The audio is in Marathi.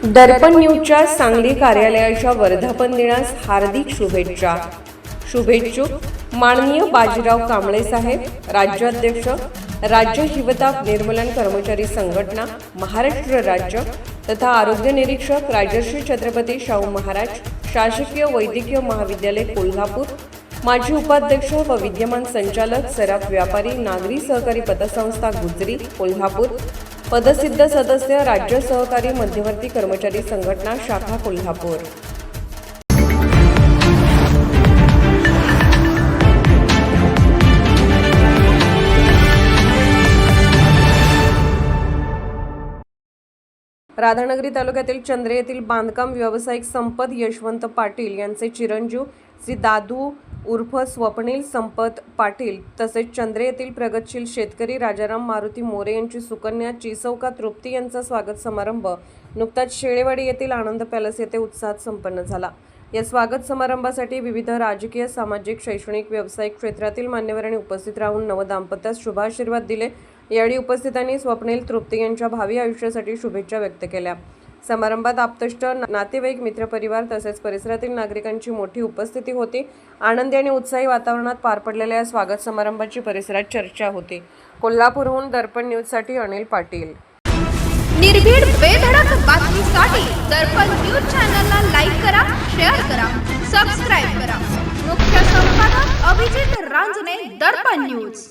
दर्पण न्यूजच्या सांगली कार्यालयाच्या वर्धापन दिनास हार्दिक शुभेच्छा. शुभेच्छुक माननीय बाजीराव कांबळे साहेब, राज्याध्यक्ष, राज्य हिवताप निर्मूलन कर्मचारी संघटना महाराष्ट्र राज्य तथा आरोग्य निरीक्षक राजर्षी छत्रपती शाहू महाराज शासकीय वैद्यकीय महाविद्यालय कोल्हापूर, माजी उपाध्यक्ष व विद्यमान संचालक सराफ व्यापारी नागरी सहकारी पतसंस्था गुजरी कोल्हापूर, पदसिद्ध सदस्य राज्य सहकारी मध्यवर्ती कर्मचारी संघटना शाखा कोल्हापूर. राधानगरी तालुक्यातील चंद्रे येथील बांधकाम व्यावसायिक संपत यशवंत पाटील यांचे चिरंजीव श्री दादू उर्फ स्वप्नील संपत पाटील तसेच चंद्रे येथील प्रगतशील शेतकरी राजाराम मारुती मोरे यांची सुकन्या चिसौका तृप्ती यांचा स्वागत समारंभ नुकताच शेळेवाडी येथील आनंद पॅलेस येथे उत्साहात संपन्न झाला. या स्वागत समारंभासाठी विविध राजकीय, सामाजिक, शैक्षणिक, व्यावसायिक क्षेत्रातील मान्यवरांनी उपस्थित राहून नवदाम्पत्यास शुभाशीर्वाद दिले. यावेळी उपस्थितांनी स्वप्नील तृप्ती यांच्या भावी आयुष्यासाठी शुभेच्छा व्यक्त केल्या. समारंभात आप्तेष्ट, नातेवाईक, मित्रपरिवार तसेच परिसरातील नागरिकांची मोठी उपस्थिती होती. आनंदी आणि उत्साही वातावरणात पार पडलेल्या या स्वागत समारंभाची परिसरात चर्चा होती. कोल्हापूरहून दर्पण न्यूजसाठी अनिल पाटील. निर्भीड बेधडक बातमीसाठी दर्पण न्यूज चॅनलला लाईक करा, शेअर करा, सबस्क्राईब करा. मुख्य संपादक अभिजित रांजणे, दर्पण न्यूज.